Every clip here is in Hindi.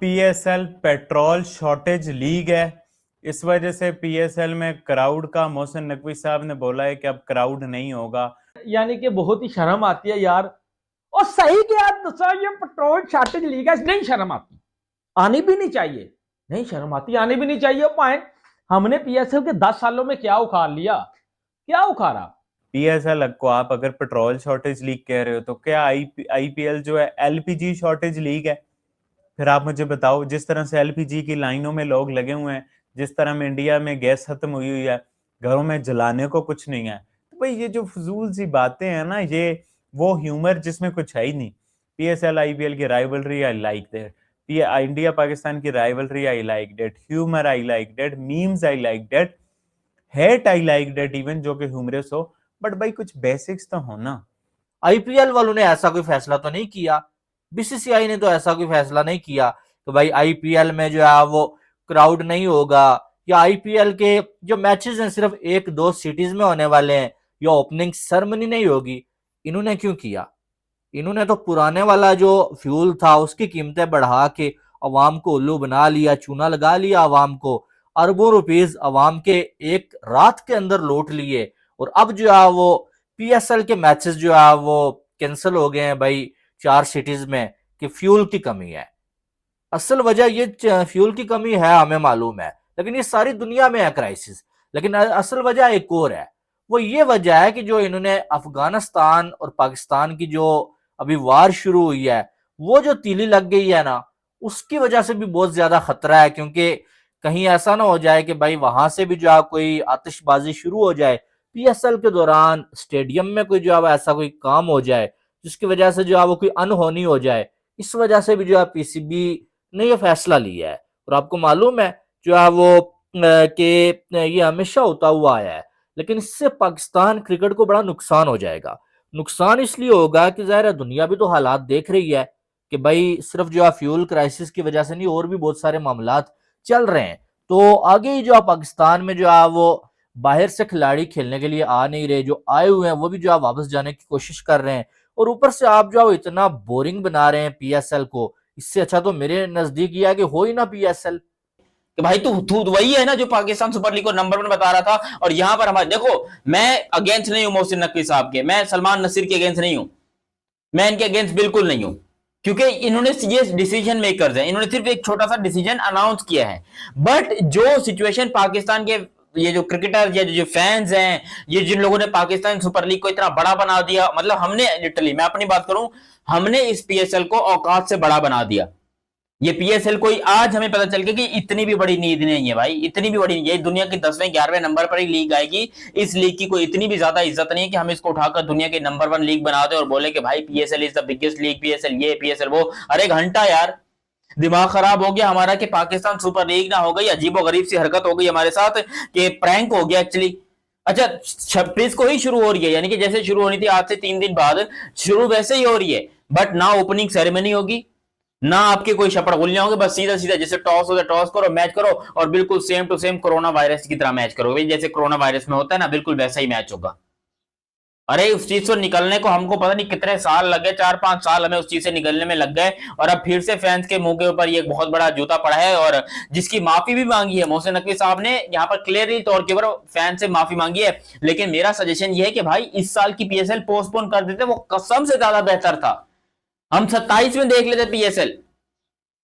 पीएसएल पेट्रोल शॉर्टेज लीग है। इस वजह से पीएसएल में क्राउड का मोहसिन नकवी साहब ने बोला है कि अब क्राउड नहीं होगा। यानी कि बहुत ही शर्म आती है यार। और सही क्या दसा, ये पेट्रोल शॉर्टेज लीग है, नहीं शर्म आती, आनी भी नहीं चाहिए। नहीं शर्म आती, आनी भी नहीं चाहिए। पॉइंट, हमने पीएसएल के 10 सालों में क्या उखाड़ लिया, क्या उखाड़ा। पीएसएल को आप अगर पेट्रोल शॉर्टेज लीग कह रहे हो तो क्या आईपीएल जो है एलपीजी शॉर्टेज लीग है? फिर आप मुझे बताओ, जिस तरह से एलपीजी की लाइनों में लोग लगे हुए हैं, जिस तरह में इंडिया में गैस खत्म हुई हुई है, घरों में जलाने को कुछ नहीं है, तो भाई ये जो फजूल सी बातें हैं ना, ये वो ह्यूमर जिसमें कुछ है ही नहीं। पीएसएल आईपीएल की rivalry I like that, India Pakistan की rivalry I like that, humour I like that, memes I like that, hate I like that even, जो कि ह्यूमरस हो, बट भाई कुछ बेसिक्स तो हो ना। आईपीएल वालों ने ऐसा कोई फैसला तो नहीं किया, बीसीसीआई ने तो ऐसा कोई फैसला नहीं किया कि भाई आईपीएल में जो है वो क्राउड नहीं होगा, या आईपीएल के जो मैचेस हैं सिर्फ एक दो सिटीज में होने वाले हैं, या ओपनिंग सेरेमनी नहीं होगी। इन्होंने क्यों किया? इन्होंने तो पुराने वाला जो फ्यूल था उसकी कीमतें बढ़ा के अवाम को उल्लू बना लिया, चूना लगा लिया अवाम को, अरबों रुपीस अवाम के एक रात के अंदर लूट लिए। और अब जो है वो पीएसएल के मैचेस जो है वो कैंसिल हो गए हैं भाई 4 सिटीज में, कि फ्यूल की कमी है। असल वजह ये फ्यूल की कमी है, हमें मालूम है, लेकिन ये सारी दुनिया में है क्राइसिस। लेकिन असल वजह एक और है, वो ये वजह है कि जो इन्होंने अफगानिस्तान और पाकिस्तान की जो अभी वार शुरू हुई है, वो जो तीली लग गई है ना, उसकी वजह से भी बहुत ज्यादा खतरा है। क्योंकि कहीं ऐसा ना हो जाए कि भाई वहां से भी जो है कोई आतिशबाजी शुरू हो जाए, पीएसएल के दौरान स्टेडियम में कोई जो है ऐसा कोई काम हो जाए जिसकी वजह से जो है वो कोई अनहोनी हो जाए। इस वजह से भी जो है पीसीबी ने ये फैसला लिया है। और आपको मालूम है जो है वो कि ये हमेशा होता हुआ आया है, लेकिन इससे पाकिस्तान क्रिकेट को बड़ा नुकसान हो जाएगा। नुकसान इसलिए होगा कि ज़ाहिर है दुनिया भी तो हालात देख रही है कि भाई सिर्फ जो है फ्यूल क्राइसिस की वजह से नहीं, और भी बहुत सारे मामलात चल रहे हैं। तो आगे ही जो है पाकिस्तान में जो है वो बाहर से खिलाड़ी खेलने के लिए आ नहीं रहे, जो आए हुए हैं वो भी जो है वापस जाने की कोशिश कर रहे हैं। और ऊपर से आप जो है इतना बोरिंग बना रहे हैं पीएसएल को। इससे अच्छा तो मेरे नजदीक ये है कि हो ही ना पीएसएल। कि भाई तू तू वही है ना जो पाकिस्तान सुपर लीग को नंबर 1 बता रहा था। और यहां पर हमारे देखो, मैं अगेंस्ट नहीं हूं मोहसिन नकवी साहब के, मैं सलमान नसीर के अगेंस्ट नहीं हूं, मैं इनके अगेंस्ट बिल्कुल नहीं हूं, क्योंकि इन्होंने ये डिसीजन मेकर्स हैं, इन्होंने सिर्फ एक छोटा सा डिसीजन अनाउंस किया है। बट जो सिचुएशन पाकिस्तान के ये जो क्रिकेटर या जो फैंस हैं, ये जिन लोगों ने पाकिस्तान सुपर लीग को इतना बड़ा बना दिया, मतलब हमने लिटरली, मैं अपनी बात करूं, हमने इस पीएसएल को औकात से बड़ा बना दिया। ये पीएसएल कोई आज हमें पता चल गया कि इतनी भी बड़ी नींद नहीं है भाई, इतनी भी बड़ी नहीं है, दुनिया के 10वें 11वें नंबर पर ही लीग आएगी। इस लीग की कोई इतनी भी ज्यादा इज्जत नहीं है कि हम इसको उठाकर दुनिया के नंबर 1 लीग बना दे और बोले कि भाई PSL is the biggest league, PSL ये पीएसएल वो। अरे घंटा यार, दिमाग खराब हो गया हमारा कि पाकिस्तान सुपर लीग ना हो गई, अजीबो गरीब सी हरकत हो गई हमारे साथ कि प्रैंक हो गया एक्चुअली। अच्छा 26 को ही शुरू हो रही है, यानी कि जैसे शुरू होनी थी आज से 3 दिन बाद, शुरू वैसे ही हो रही है। बट ना ओपनिंग सेरेमनी होगी, ना आपके कोई शपड़ गुल्लियां होंगे, बस सीधा सीधा जैसे टॉस होता है टॉस करो मैच करो, और बिल्कुल same to same corona virus की तरह मैच करो, जैसे कोरोना वायरस में होता है ना, बिल्कुल वैसा ही मैच होगा। अरे उस चीज से निकलने को हमको पता नहीं कितने साल लग गए, 4-5 साल हमें उस चीज से निकलने में लग गए, और अब फिर से फैंस के मुंह के ऊपर ये बहुत बड़ा जूता पड़ा है, और जिसकी माफी भी मांगी है मोहसिन नकवी साहब ने यहाँ पर क्लियरली तौर के ऊपर फैन से माफी मांगी है। लेकिन मेरा सजेशन ये है कि भाई इस साल की पीएसएल पोस्टपोन कर देते, वो कसम से ज्यादा बेहतर था। हम 27 में देख लेते पीएसएल,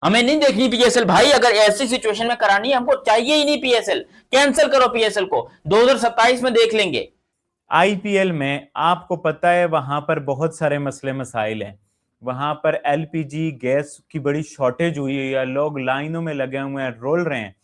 हमें नहीं देखनी पीएसएल भाई। अगर ऐसी सिचुएशन में करानी है, हमको चाहिए ही नहीं पीएसएल, कैंसिल करो पीएसएल को, 2027 में देख लेंगे। आईपीएल में आपको पता है वहां पर बहुत सारे मसले मसाइल हैं। वहां पर एलपीजी गैस की बड़ी शॉर्टेज हुई है, लोग लाइनों में लगे हुए हैं, रोल रहे हैं।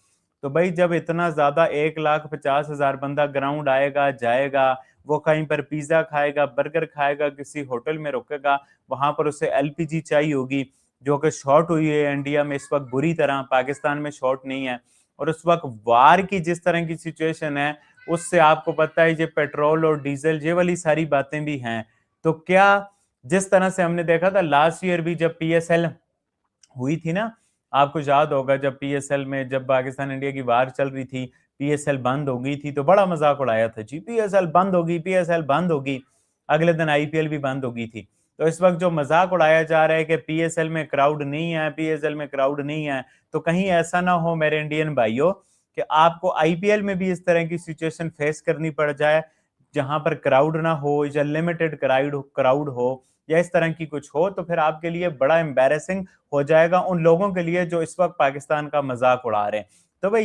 तो भाई जब इतना ज्यादा 1,50,000 बंदा ग्राउंड आएगा जाएगा, वो कहीं पर पिज्जा खाएगा, बर्गर खाएगा, किसी होटल में रुकेगा, वहां पर उसे एलपीजी चाहिए होगी, जो कि शॉर्ट हुई है इंडिया में इस वक्त बुरी तरह, पाकिस्तान में शॉर्ट नहीं है। और उस वक्त वार की जिस तरह की सिचुएशन है, उससे आपको पता है ये पेट्रोल और डीजल ये वाली सारी बातें भी हैं। तो क्या जिस तरह से हमने देखा था लास्ट ईयर भी जब पीएसएल हुई थी ना, आपको याद होगा जब पीएसएल में जब पाकिस्तान इंडिया की वार चल रही थी, पीएसएल बंद हो गई थी, तो बड़ा मजाक उड़ाया था जी, पीएसएल बंद होगी, पीएसएल बंद होगी। अगले दिन आईपीएल भी बंद हो गई थी। तो इस वक्त जो मजाक उड़ाया जा रहा है कि पीएसएल में क्राउड नहीं है, पीएसएल में क्राउड नहीं है, तो कहीं ऐसा ना हो मेरे इंडियन भाइयों कि आपको आईपीएल में भी इस तरह की सिचुएशन फेस करनी पड़ जाए जहां पर क्राउड ना हो या लिमिटेड क्राउड हो या इस तरह की कुछ हो, तो फिर आपके लिए बड़ा एम्बैरेसिंग हो जाएगा उन लोगों के लिए जो इस वक्त पाकिस्तान का मजाक उड़ा रहे हैं। तो भाई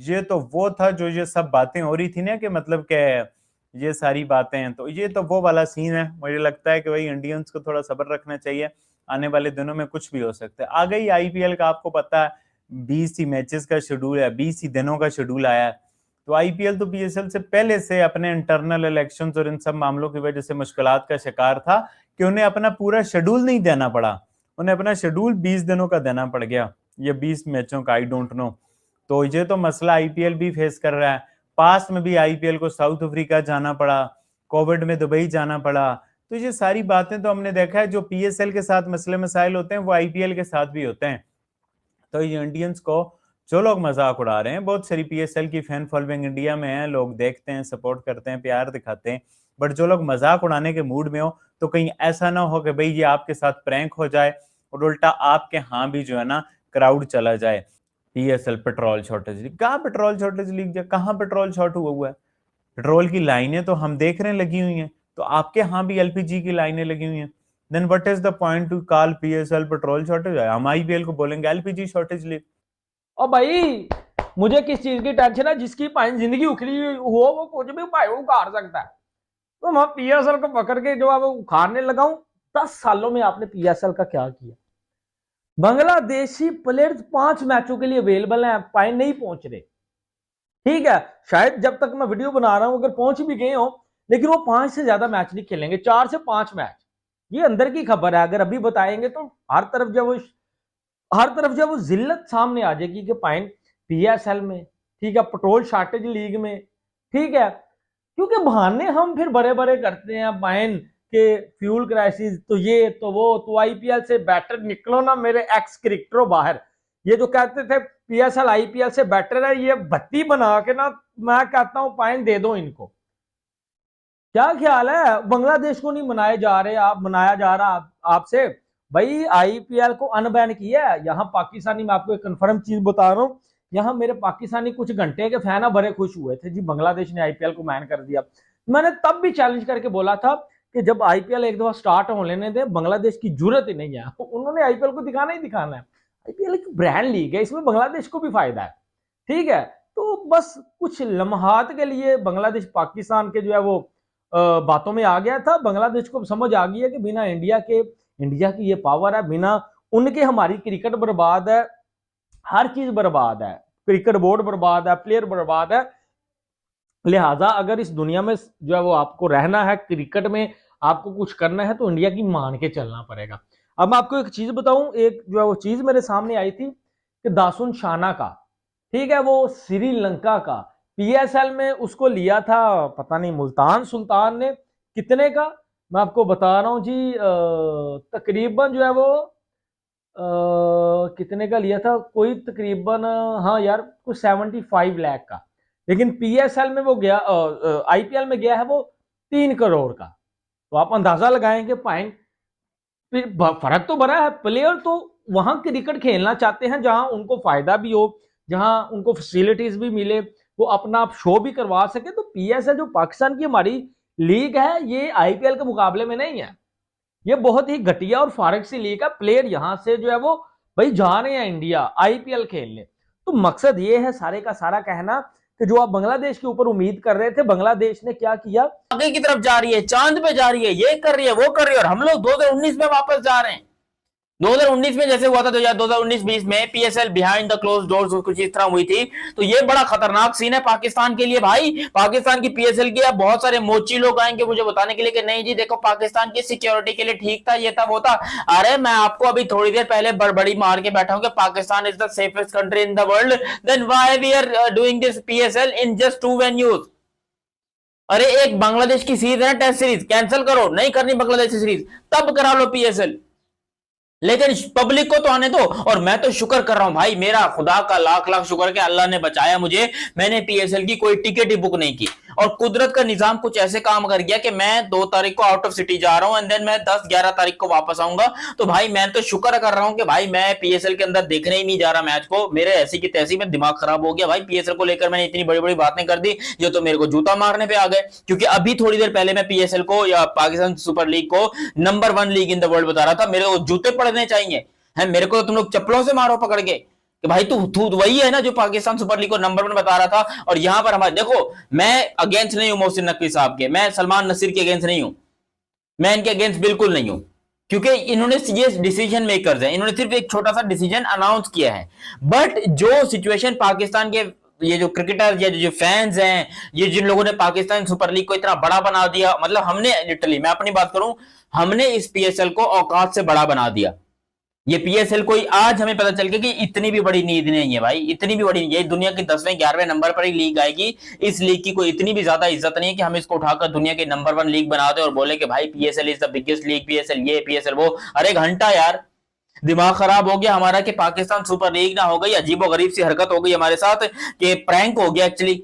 ये तो वो था जो ये सब बातें हो रही थी ना कि मतलब कि ये सारी बातें हैं, तो ये तो वो वाला सीन है। मुझे लगता है कि भाई इंडियंस को थोड़ा सब्र रखना चाहिए, आने वाले दिनों में कुछ भी हो सकता है। आ गई आईपीएल का, आपको पता है 20 ही मैचेस का शेड्यूल है, 20 ही दिनों का शेड्यूल आया है। तो आईपीएल तो पीएसएल से पहले से अपने इंटरनल इलेक्शंस और इन सब मामलों की वजह से मुश्किलात का शिकार था कि उन्हें अपना पूरा शेड्यूल नहीं देना पड़ा, उन्हें अपना शेड्यूल 20 दिनों का देना पड़ गया, ये 20 मैचों का, आई डोंट नो। तो ये तो मसला आईपीएल भी फेस कर रहा है। पास्ट में भी आईपीएल को साउथ अफ्रीका जाना पड़ा, कोविड में दुबई जाना पड़ा। तो ये सारी बातें तो हमने देखा है, जो पीएसएल के साथ मसले मसाइल होते हैं वो आईपीएल के साथ भी होते हैं। तो ये इंडियंस को जो लोग मजाक उड़ा रहे हैं, बहुत सारी पीएसएल की फैन फॉलोइंग इंडिया में है, लोग देखते हैं, सपोर्ट करते हैं, प्यार दिखाते हैं, बट जो लोग मजाक उड़ाने के मूड में हो तो कहीं ऐसा ना हो कि भाई ये आपके साथ प्रैंक हो जाए और उल्टा आपके यहाँ भी जो है ना क्राउड चला जाए। पीएसएल पेट्रोल शॉर्टेज लीग, कहाँ पेट्रोल शॉर्टेज लीग, कहाँ पेट्रोल शॉर्ट हुआ है? पेट्रोल की लाइनें तो हम देख रहे हैं लगी हुई हैं, तो आपके यहाँ भी एलपीजी की लाइनें लगी हुई हैं। Then what is the point to call PSL petrol shortage? हम आईपीएल को बोलेंगे एलपीजी शॉर्टेज लीग। और भाई मुझे किस चीज की टेंशन है? जिसकी भाई जिंदगी उखड़ी हो वो कुछ भी भाई उखाड़ सकता है। तो मैं पीएसएल को पकड़ के जो है वो उखाड़ने लगाऊं। 10 सालों में आपने पीएसएल का क्या किया? बांग्लादेशी प्लेयर्स 5 मैचों के लिए अवेलेबल हैं, पाए नहीं पहुंच रहे। ठीक है, शायद जब तक मैं वीडियो बना रहा हूं अगर पहुंच भी गए हो, लेकिन वो 5 से ज्यादा मैच नहीं खेलेंगे, 4 से 5 मैच। ये अंदर की खबर है, अगर अभी बताएंगे तो हर तरफ जब वो जिल्लत सामने आ जाएगी कि पाइन पीएसएल में, ठीक है, पेट्रोल शॉर्टेज लीग में, ठीक है, क्योंकि बहाने हम फिर बड़े बड़े करते हैं पाइन के फ्यूल क्राइसिस, तो ये तो वो, तो आईपीएल से बेटर निकलो ना मेरे एक्स क्रिकेटरों बाहर। ये जो कहते थे पीएसएल आईपीएल से बेटर है, ये बत्ती बना के ना मैं कहता हूं पाइन दे दो इनको। क्या ख्याल है? बांग्लादेश को नहीं मनाए जा रहे, आप मनाया जा रहा आपसे। भाई आईपीएल को अनबैन किया है यहाँ पाकिस्तानी, मैं आपको एक कंफर्म चीज बता रहा हूँ, यहाँ मेरे पाकिस्तानी कुछ घंटे के फैन बड़े खुश हुए थे जी बांग्लादेश ने आईपीएल को बैन कर दिया। मैंने तब भी चैलेंज करके बोला था कि जब आईपीएल एक दफा स्टार्ट हो लेने दे, बांग्लादेश की जरूरत ही नहीं है, उन्होंने आईपीएल को दिखाना ही दिखाना है। आईपीएल एक ब्रांड लीग है, इसमें बांग्लादेश को भी फायदा है, ठीक है। तो बस कुछ लम्हात के लिए बांग्लादेश पाकिस्तान के जो है वो बातों में आ गया था। बांग्लादेश को समझ आ गई है कि बिना इंडिया की ये पावर है, बिना उनके हमारी क्रिकेट बर्बाद है, हर चीज बर्बाद है, क्रिकेट बोर्ड बर्बाद है, प्लेयर बर्बाद है। लिहाजा अगर इस दुनिया में जो है वो आपको रहना है, क्रिकेट में आपको कुछ करना है, तो इंडिया की मान के चलना पड़ेगा। अब मैं आपको एक चीज बताऊं, एक जो है वो चीज मेरे सामने आई थी कि दासुन शाना का, ठीक है, वो श्रीलंका का पीएसएल में उसको लिया था, पता नहीं मुल्तान सुल्तान ने कितने का, मैं आपको बता रहा हूं जी, तकरीबन जो है वो कितने का लिया था, कोई तकरीबन, हाँ यार कुछ 75 लाख का। लेकिन पीएसएल में वो गया, आईपीएल में गया है वो 3 करोड़ का। तो आप अंदाजा लगाएंगे पाएंगे, फिर फर्क तो बड़ा है। प्लेयर तो वहां क्रिकेट खेलना चाहते हैं जहां उनको फायदा भी हो, जहां उनको फैसिलिटीज भी मिले, वो अपना शो भी करवा सके। तो पीएसएल जो पाकिस्तान की हमारी लीग है, ये आईपीएल के मुकाबले में नहीं है, ये बहुत ही घटिया और फारग सी लीग है। प्लेयर यहां से जो है वो भाई जा रहे हैं इंडिया आईपीएल खेलने। तो मकसद ये है सारे का सारा कहना कि जो आप बांग्लादेश के ऊपर उम्मीद कर रहे थे, बांग्लादेश ने क्या किया, आगे की तरफ जा रही है, चांद पे जा रही है, ये कर रही है, वो कर रही है, और हम लोग 2019 में वापस जा रहे हैं। 2019 में जैसे हुआ था 2019-20 में PSL behind the close doors कुछ इस तरह हुई थी। तो ये बड़ा खतरनाक सीन है पाकिस्तान के लिए भाई। पाकिस्तान की पीएसएल की बहुत सारे मोची लोग आएंगे मुझे बताने के लिए कि नहीं जी देखो पाकिस्तान की सिक्योरिटी के लिए ठीक था, ये था वो था। अरे मैं आपको अभी थोड़ी देर पहले बड़बड़ी मार के बैठा हूं कि Pakistan is the safest country in the world, then why we are doing this PSL in just 2 venues. अरे एक बांग्लादेश की सीरीज है, टेस्ट सीरीज कैंसिल करो, नहीं करनी बांग्लादेश की सीरीज, तब करा लो पीएसएल, लेकिन पब्लिक को तो आने दो। और मैं तो शुक्र कर रहा हूं भाई, मेरा खुदा का लाख लाख शुक्र कि अल्लाह ने बचाया मुझे, मैंने पीएसएल की कोई टिकट ही बुक नहीं की। और कुदरत का निजाम कुछ ऐसे काम कर गया कि मैं 2 तारीख को आउट ऑफ सिटी जा रहा हूं एंड देन मैं 10-11 तारीख को वापस आऊंगा। तो भाई मैं तो शुक्र कर रहा हूं कि भाई मैं पीएसएल के अंदर देखने ही नहीं जा रहा मैच को। मेरे ऐसी की तैसी में दिमाग खराब हो गया भाई, पीएसएल को लेकर मैंने इतनी बड़ी बड़ी बातें कर दी जो तो मेरे को जूता मारने पे आ गए। क्योंकि अभी थोड़ी देर पहले मैं पीएसएल को या पाकिस्तान सुपर लीग को number 1 league in the world बता रहा था। मेरे को जूते पड़ने चाहिए है, मेरे को तो तुम लोग चप्पलों से मारो पकड़ के कि भाई तू तू वही है ना जो पाकिस्तान सुपर लीग को नंबर 1 बता रहा था। और यहां पर हमारे देखो, मैं अगेंस्ट नहीं हूं मोहसिन नकवी साहब के, मैं सलमान नसीर के अगेंस्ट नहीं हूं, मैं इनके अगेंस्ट बिल्कुल नहीं हूं। क्योंकि इन्होंने ये डिसीजन मेकर्स हैं, इन्होंने सिर्फ एक छोटा सा डिसीजन अनाउंस किया है। बट जो सिचुएशन पाकिस्तान के ये जो क्रिकेटर या जो फैंस हैं, ये जिन लोगों ने पाकिस्तान सुपर लीग को इतना बड़ा बना दिया, मतलब हमने लिटरली, मैं अपनी बात करूं, हमने इस पीएसएल को औकात से बड़ा बना दिया। ये पीएसएल कोई आज हमें पता चल गया कि इतनी भी बड़ी नींद नहीं है भाई, इतनी भी बड़ी नहीं है। दुनिया की 10वें 11वें नंबर पर ही लीग आएगी। इस लीग की कोई इतनी भी ज्यादा इज्जत नहीं है कि हम इसको उठाकर दुनिया के नंबर 1 लीग बना दे और बोले कि भाई PSL is the biggest league, PSL ये पीएसएल वो। अरे घंटा यार, दिमाग खराब हो गया हमारा कि पाकिस्तान सुपर लीग ना हो गई। अजीबोगरीब सी हरकत हो गई हमारे साथ कि प्रैंक हो गया एक्चुअली।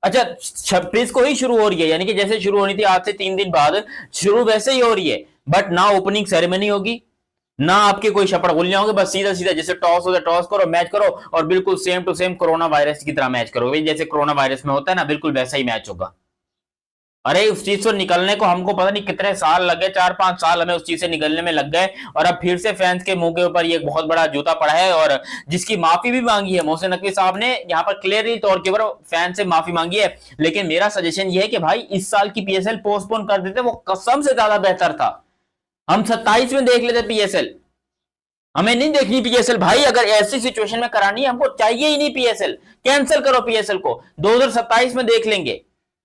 अच्छा 26 को ही शुरू हो रही है, यानी कि जैसे शुरू होनी थी आज से 3 दिन बाद शुरू वैसे ही हो रही है। बट ना ओपनिंग सेरेमनी होगी, ना आपके कोई शपथ गुलियां होंगे, बस सीधा सीधा जैसे टॉस होता है टॉस करो मैच करो और बिल्कुल same to same corona virus की तरह मैच करो। जैसे कोरोना वायरस में होता है ना, बिल्कुल वैसा ही मैच होगा। अरे उस चीज से निकलने को हमको पता नहीं कितने साल लगे, 4-5 साल हमें उस चीज से निकलने में लग गए। और अब फिर से फैंस के मुंह के ऊपर ये बहुत बड़ा जूता पड़ा है और जिसकी माफी भी मांगी है मोहसिन नकवी साहब ने, यहाँ पर क्लियरली तौर के ऊपर फैन से माफी मांगी है। लेकिन मेरा सजेशन ये है कि भाई इस साल की पीएसएल पोस्टपोन कर देते, वो कसम से ज्यादा बेहतर था। हम 27 में देख लेते पीएसएल, हमें नहीं देखनी पीएसएल भाई। अगर ऐसी सिचुएशन में करानी है, हमको चाहिए ही नहीं पीएसएल, कैंसिल करो पीएसएल को, 2027 में देख लेंगे।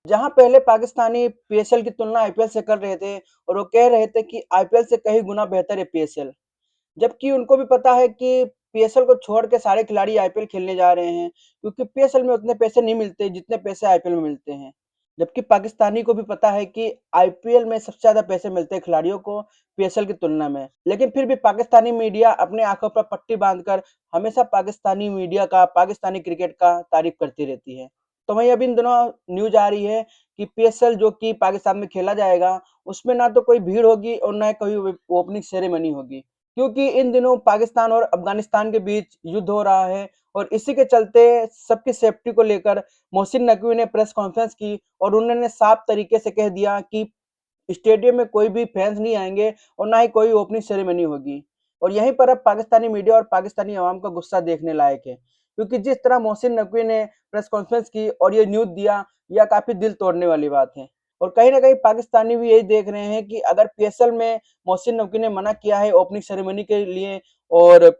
जहां पहले पाकिस्तानी पीएसएल की तुलना आईपीएल से कर रहे थे और वो कह रहे थे कि आईपीएल से कई गुना बेहतर है पीएसएल, जबकि उनको भी पता है कि पीएसएल को छोड़ के सारे खिलाड़ी आईपीएल खेलने जा रहे हैं, क्योंकि पीएसएल में उतने पैसे नहीं मिलते जितने पैसे आईपीएल में मिलते हैं। जबकि पाकिस्तानी को भी पता है कि आईपीएल में सबसे ज्यादा पैसे मिलते हैं खिलाड़ियों को पीएसएल की तुलना में, लेकिन फिर भी पाकिस्तानी मीडिया अपने आंखों पर पट्टी बांधकर हमेशा पाकिस्तानी मीडिया का, पाकिस्तानी क्रिकेट का तारीफ करती रहती है। तो वहीं अभी इन दिनों न्यूज आ रही है कि पीएसएल जो कि पाकिस्तान में खेला जाएगा, उसमें ना तो कोई भीड़ होगी और ना कोई ओपनिंग सेरेमनी होगी, क्योंकि इन दिनों पाकिस्तान और अफगानिस्तान के बीच युद्ध हो रहा है। और इसी के चलते सबकी सेफ्टी को लेकर मोहसिन नकवी ने प्रेस कॉन्फ्रेंस की और उन्होंने साफ तरीके से कह दिया कि स्टेडियम में कोई भी फैंस नहीं आएंगे और ना ही कोई ओपनिंग सेरेमनी होगी। और यहीं पर अब पाकिस्तानी मीडिया और पाकिस्तानी अवाम का गुस्सा देखने लायक है, क्योंकि जिस तरह मोहसिन नकवी ने प्रेस कॉन्फ्रेंस की और ये न्यूज दिया, यह काफी दिल तोड़ने वाली बात है। और कहीं ना कहीं पाकिस्तानी भी यही देख रहे हैं कि अगर पीएसएल में मोहसिन नकवी ने मना किया है ओपनिंग सेरेमनी के लिए और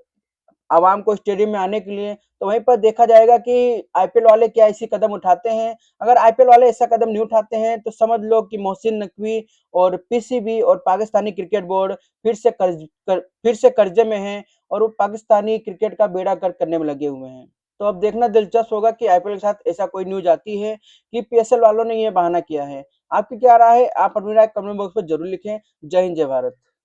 आवाम को स्टेडियम में आने के लिए, तो वहीं पर देखा जाएगा कि आईपीएल वाले क्या ऐसी कदम उठाते हैं। अगर आईपीएल वाले ऐसा कदम नहीं उठाते हैं तो समझ लो कि मोहसिन नकवी और पीसीबी और पाकिस्तानी क्रिकेट बोर्ड फिर से कर्जे में हैं और वो पाकिस्तानी क्रिकेट का बेड़ा गर्क करने में लगे हुए हैं। तो अब देखना दिलचस्प होगा कि आईपीएल के साथ ऐसा कोई न्यूज आती है कि पीएसएल वालों ने ये बहाना किया है। आपकी क्या राय है? आप अपनी राय कमेंट बॉक्स में जरूर लिखें। जय हिंद, जय भारत।